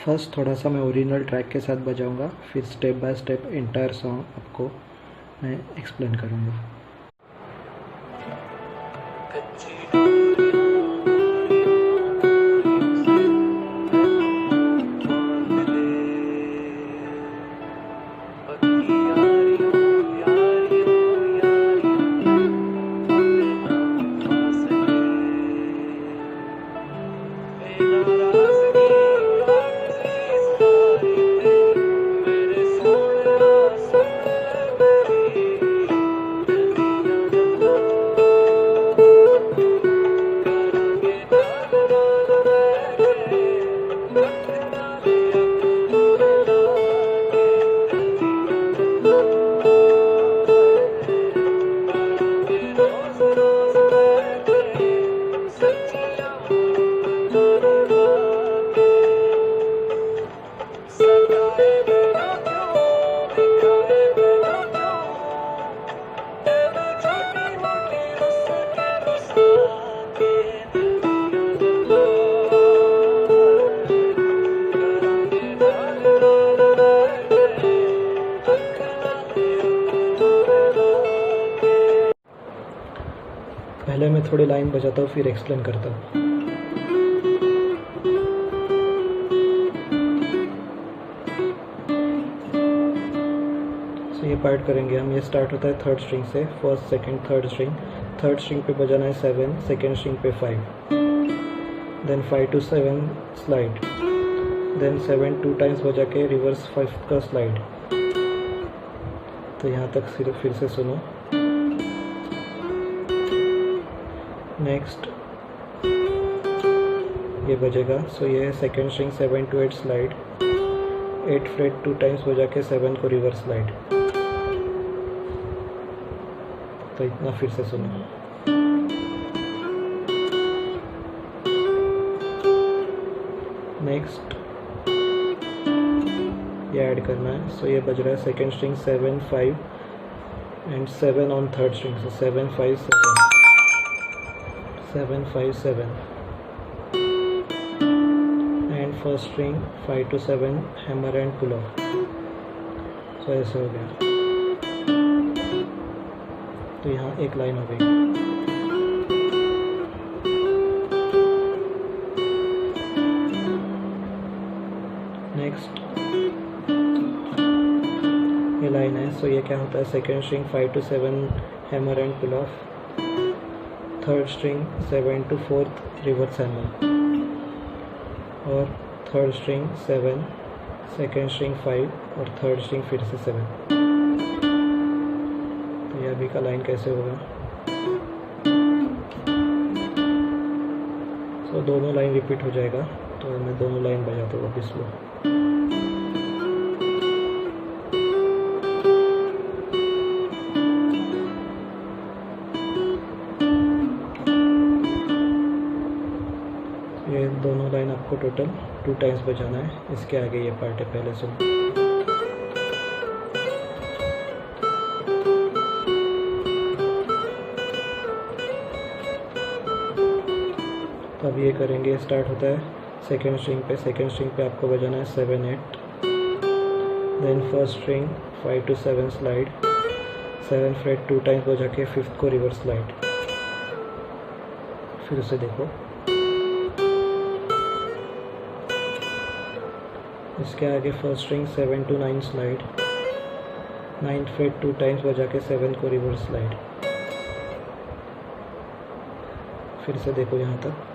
First थोड़ा सा मैं ओरिजिनल ट्रैक के साथ बजाऊंगा, फिर step by step entire song आपको मैं एक्सप्लेन करूंगा। पहले मैं थोड़ी लाइन बजाता हूँ, फिर एक्सप्लेन करता हूँ। ये पार्ट करेंगे हम। ये स्टार्ट होता है थर्ड स्ट्रिंग से, first second third string. Third string पे बजाना है 7, सेकंड स्ट्रिंग पे 5, then 5 to 7 slide, then 7 2 times बजा के रिवर्स 5 का स्लाइड। तो यहाँ तक सिर्फ फिर से सुनो। नेक्स्ट ये बजेगा। सो ये second string 7 to 8 slide, 8 freight 2 times बजा के 7 को रिवर्स स्लाइड। तो इतना फिर से सुनो। नेक्स्ट ये ऐड करना है। सो ये बज रहा है second string 7 5 and 7 on third string. So 7 5 7 7 5 7 and first string 5 to 7 hammer and pull off. So ऐसे हो गया। तो यहाँ एक लाइन हो गई। नेक्स्ट ये लाइन है। सो ये क्या होता है, second string 5 to 7 hammer and pull off, third string 7 to 4th reverse hammer, और थर्ड स्ट्रिंग 7, सेकेंड स्ट्रिंग 5 और थर्ड स्ट्रिंग फिर से 7। तो यह अभी का लाइन कैसे होगा। सो दोनों लाइन रिपीट हो जाएगा। तो मैं दोनों लाइन बजाता हूँ वापस वो। ये दोनों लाइन आपको टोटल 2 टाइम्स बजाना है। इसके आगे ये पार्ट है, पहले सुनो। तो अब ये करेंगे। स्टार्ट होता है सेकेंड स्ट्रिंग पे। सेकेंड स्ट्रिंग पे आपको बजाना है 7 8, then first string 5 to 7 slide, 7 fret 2 times बजा के 5th को रिवर्स स्लाइड। फिर उसे देखो। इसके आगे first string 7 to 9 slide, 9th freight 2 times बजा के 7 को रिवर्स स्लाइड। फिर से देखो यहाँ तक।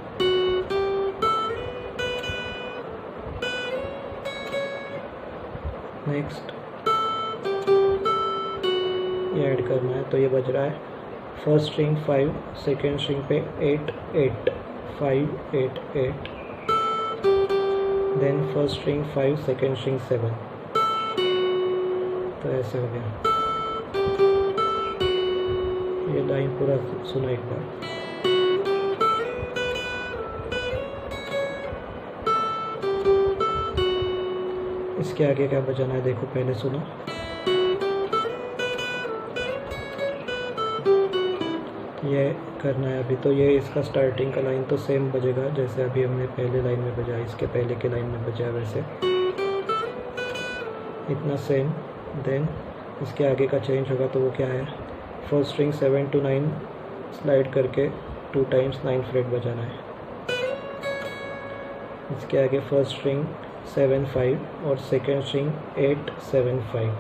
नेक्स्ट ये ऐड करना है। तो ये बज रहा है फर्स्ट स्ट्रिंग 5, सेकेंड स्ट्रिंग पे 8 8 5 8 8, then first string 5, second string 7। तो ऐसे हो गया। ये लाइन पूरा सुनो एक बार। इसके आगे क्या बजाना है देखो, पहले सुनो। ये करना है अभी। तो ये इसका स्टार्टिंग का लाइन तो सेम बजेगा जैसे अभी हमने पहले लाइन में बजा, इसके पहले के लाइन में बजा वैसे इतना सेम। देन इसके आगे का चेंज होगा तो वो क्या है, फर्स्ट स्ट्रिंग 7 to 9 स्लाइड करके 2 times 9 फ्रेट बजाना है। इसके आगे फर्स्ट स्ट्रिंग 7 5 और सेकेंड स्ट्रिंग 8 7 5।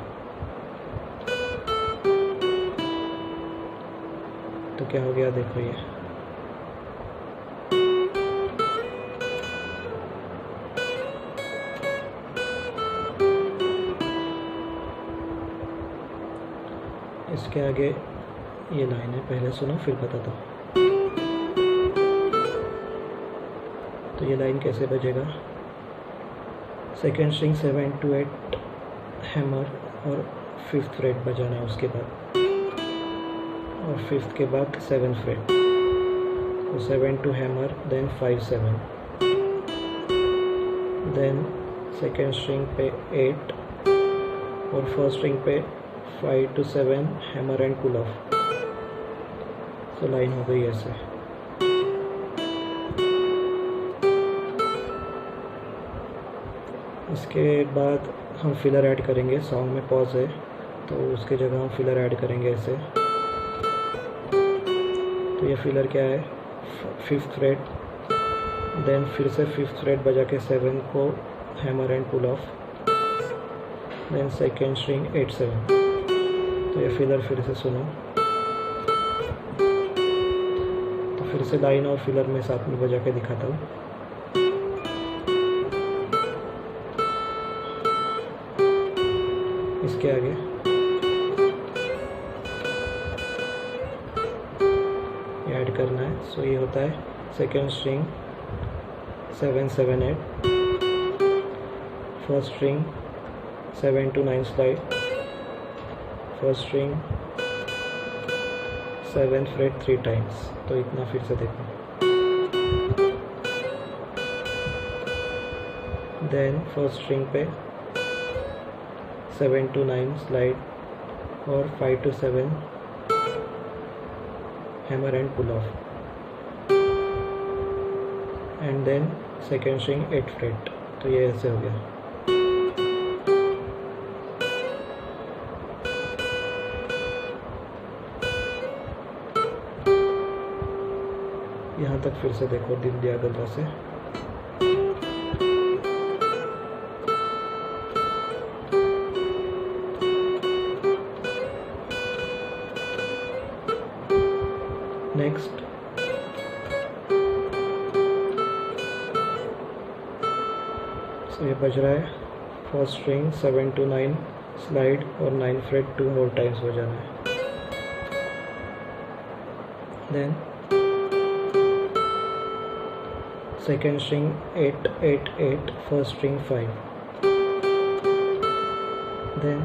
तो क्या हो गया देखो, ये इसके आगे ये लाइन है, पहले सुनो फिर बताता हूँ। तो ये लाइन कैसे बजेगा, सेकेंड स्ट्रिंग 7 to 8 हैमर और 5th फ्रेट बजाना है उसके बाद, और 5th के बाद 7th फ्रेट। तो 7 to hammer then 5 7, then second string पे 8 और फर्स्ट स्ट्रिंग पे 5 to 7 hammer and pull off. तो लाइन हो गई ऐसे। इसके बाद हम फिलर ऐड करेंगे, सॉन्ग में पॉज है तो उसके जगह हम फिलर ऐड करेंगे ऐसे। तो ये फिलर क्या है, 5th फ्रेट, देन फिर से 5th फ्रेट बजा के 7 को hammer and pull off, then second string 8 7। तो ये फिलर फिर से सुनो, तो फिर से लाइन और फिलर में साथ में बजा के दिखाता हूँ। इसके आगे ये ऐड करना है। सो ये होता है second string 7 7 8, first string 7 to 9 slide, first string 7th freight 3 times। तो इतना फिर से देखो, देन फर्स्ट स्ट्रिंग पे 7 to 9 स्लाइड और 5 to 7 hammer and pull off, and then second string 8 fret. तो ये ऐसे हो गया। यहाँ तक फिर से देखो दिल दिया गला से। नेक्स्ट सो ये बज रहा है फर्स्ट स्ट्रिंग 7 to 9 स्लाइड और 9 फ्रेट 2 more times बजाना है। Then second string 8 8 8, first string 5, then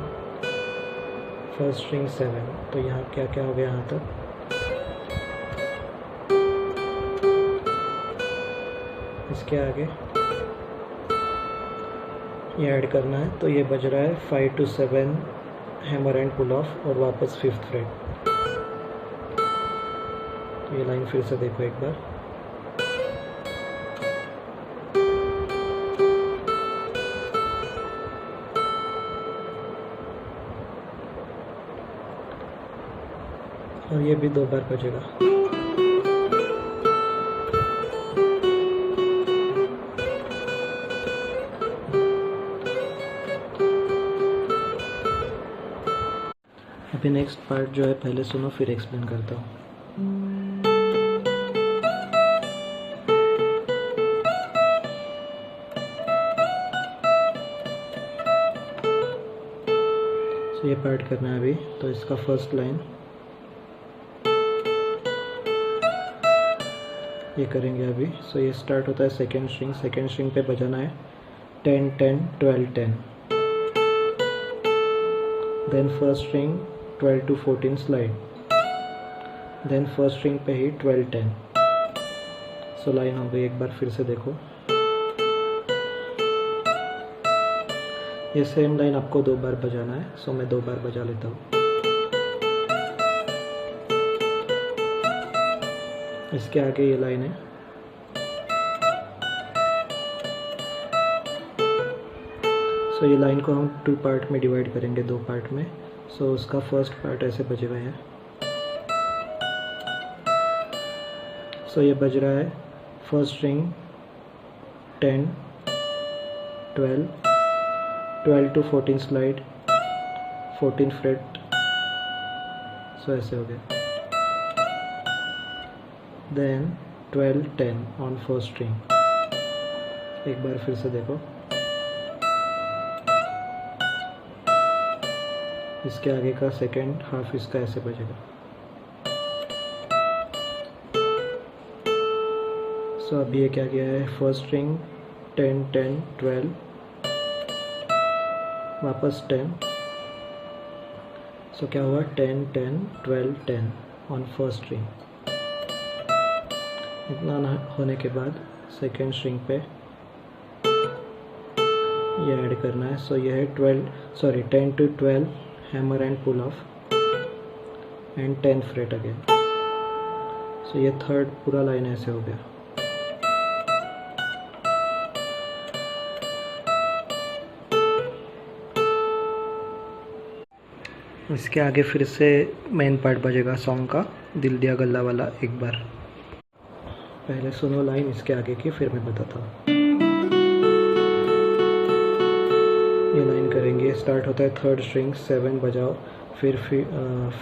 first string 7। तो यहाँ क्या क्या हो गया यहाँ तक, इसके आगे ये ऐड करना है। तो ये बज रहा है 5 to 7 hammer and pull off और वापस 5th फ्रेट। तो ये लाइन फिर से देखो एक बार। और ये भी 2 बार बजेगा। अभी नेक्स्ट पार्ट जो है पहले सुनो फिर एक्सप्लेन करता हूँ। तो ये पार्ट करना है अभी। तो इसका फर्स्ट लाइन ये करेंगे अभी। सो ये स्टार्ट होता है सेकेंड स्ट्रिंग पे बजाना है 10 10 12 10, then first string 12 to 14 slide, then first string पे ही 12 10। सो लाइन हो गई, एक बार फिर से देखो। ये सेम लाइन आपको 2 बार बजाना है। सो मैं 2 बार बजा लेता हूँ। इसके आगे ये लाइन है। सो ये लाइन को हम 2 पार्ट में डिवाइड करेंगे, 2 पार्ट में। सो उसका फर्स्ट पार्ट ऐसे बजेगा है। सो ये बज रहा है first string 10 12 12 to 14 slide 14 fret. So ऐसे हो गया। Then 12 10 on first string. एक बार फिर से देखो, इसके आगे का सेकेंड हाफ इसका ऐसे बजेगा। सो अब ये क्या किया है, फर्स्ट स्ट्रिंग 10 10 12 वापस 10। सो क्या हुआ 10 10 12 10 ऑन फर्स्ट स्ट्रिंग। इतना होने के बाद सेकेंड स्ट्रिंग पे ये ऐड करना है। सो ये है 10 to 12 hammer and pull off and 10th fret again. So ये थर्ड पूरा लाइन ऐसे हो गया। इसके आगे फिर से मेन पार्ट बजेगा सॉन्ग का, दिल दिया गल्ला वाला। एक बार पहले सुनो लाइन इसके आगे की, फिर मैं बताता हूँ। ये लाइन करेंगे, स्टार्ट होता है थर्ड स्ट्रिंग 7 बजाओ, फिर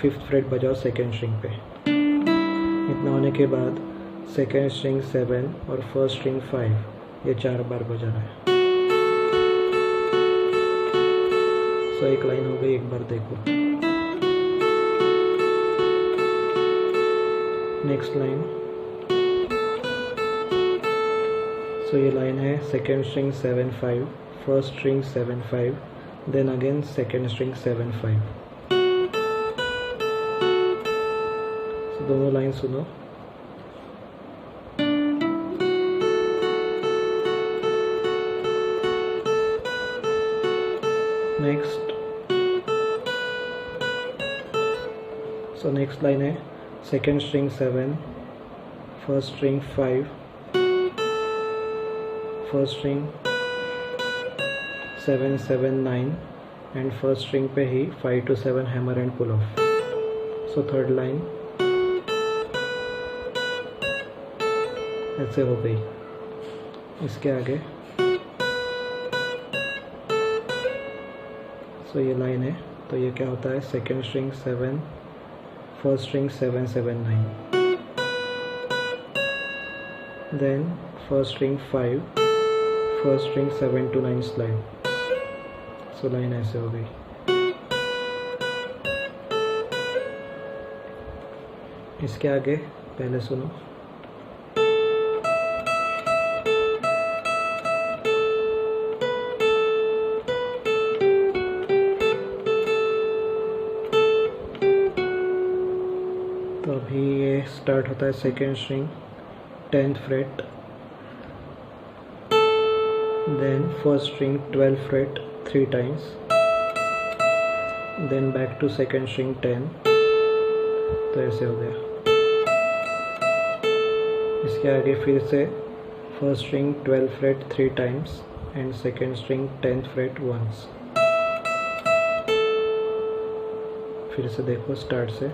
5th फ्रेट बजाओ सेकेंड स्ट्रिंग पे। इतना होने के बाद सेकेंड स्ट्रिंग 7 और फर्स्ट स्ट्रिंग 5, ये 4 बार बजाना है। सो एक लाइन हो गई, एक बार देखो। Next line. सो ये लाइन है second string 7 5, first string 7 5, then again second string 7 5। So दोनों लाइन सुनो। नेक्स्ट। सो नेक्स्ट लाइन है second string 7, first string 5, first string 7 7 9 and first string पे ही 5 to 7 hammer and pull off. So third line ऐसे हो गई। इसके आगे सो ये लाइन है, तो ये क्या होता है second string 7, first string 7 7 9, then first string 5, first string 7 to 9 slide. So line ऐसे हो गई। इसके आगे पहले सुनो। तो अभी ये स्टार्ट होता है second string 10th fret, then first string 12th fret 3 times, then back to second string 10। तो ऐसे हो गया। इसके आगे फिर से first string 12th fret 3 times and second string 10th fret once। फिर से देखो स्टार्ट से।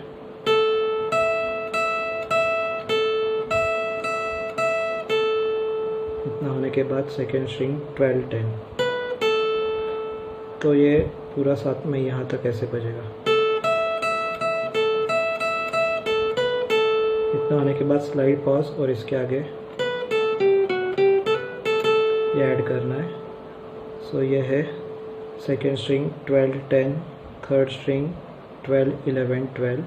इतना होने के बाद सेकेंड स्ट्रिंग 12 10। तो ये पूरा साथ में यहाँ तक ऐसे बजेगा। इतना होने के बाद स्लाइड पॉज और इसके आगे ये ऐड करना है। सो ये है सेकेंड स्ट्रिंग 12 10, थर्ड स्ट्रिंग 12 11 12।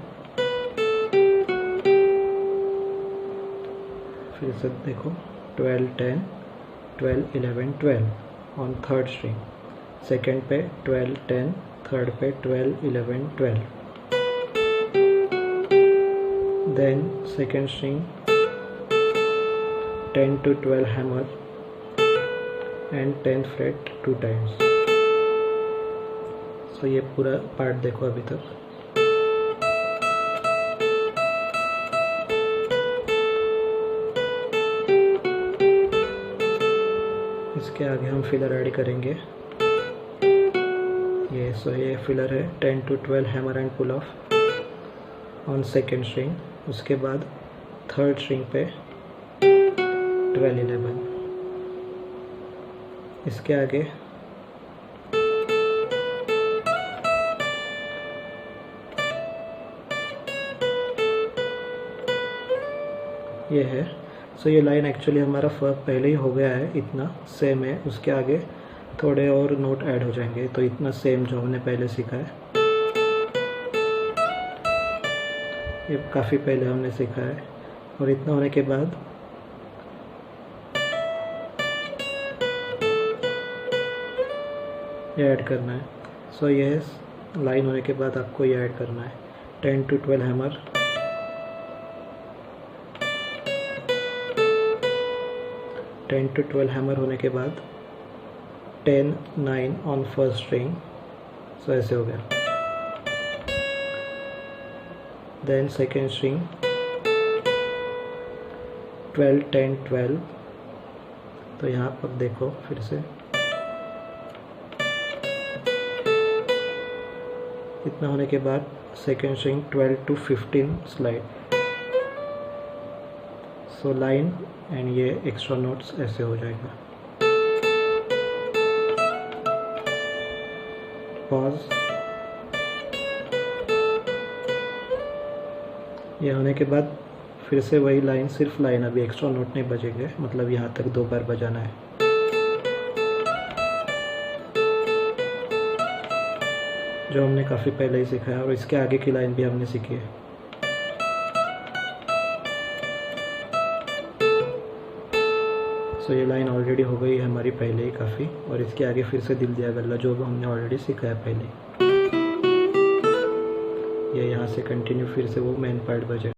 फिर से देखो 12 10 12 11 12 ऑन थर्ड स्ट्रिंग, सेकेंड पे 12 10, थर्ड पे 12 11 12, then second string 10 to 12 hammer and 10th fret 2 times। So ये पूरा पार्ट देखो अभी तक। इसके आगे हम फिलर ऐड करेंगे। ये फिलर है 10 to 12 hammer and pull off on second string. उसके बाद थर्ड स्ट्रिंग पे 12-11। इसके आगे ये है। सो ये लाइन एक्चुअली हमारा पहले ही हो गया है, इतना सेम है। उसके आगे थोड़े और नोट ऐड हो जाएंगे, तो इतना सेम जो हमने पहले सीखा है, ये काफ़ी पहले हमने सीखा है। और इतना होने के बाद ये ऐड करना है। सो ये लाइन होने के बाद आपको ये ऐड करना है 10 to 12 हैमर, 10 to 12 हैमर होने के बाद 10-9 ऑन फर्स्ट स्ट्रिंग। सो ऐसे हो गया। Then second string 12-10-12। तो यहाँ पर देखो फिर से इतना होने के बाद second string 12 to 15 slide. So line and ये एक्स्ट्रा नोट्स ऐसे हो जाएगा। पॉज। ये होने के बाद फिर से वही लाइन, सिर्फ लाइन, अभी एक्स्ट्रा नोट नहीं बजेंगे, मतलब यहाँ तक 2 बार बजाना है। जो हमने काफ़ी पहले ही सीखा है, और इसके आगे की लाइन भी हमने सीखी है। सो ये लाइन ऑलरेडी हो गई है हमारी पहले ही काफ़ी, और इसके आगे फिर से दिल दिया गल्ला जो हमने ऑलरेडी सीखा है पहले। ये यहाँ से कंटिन्यू फिर से वो मेन पार्ट बजे।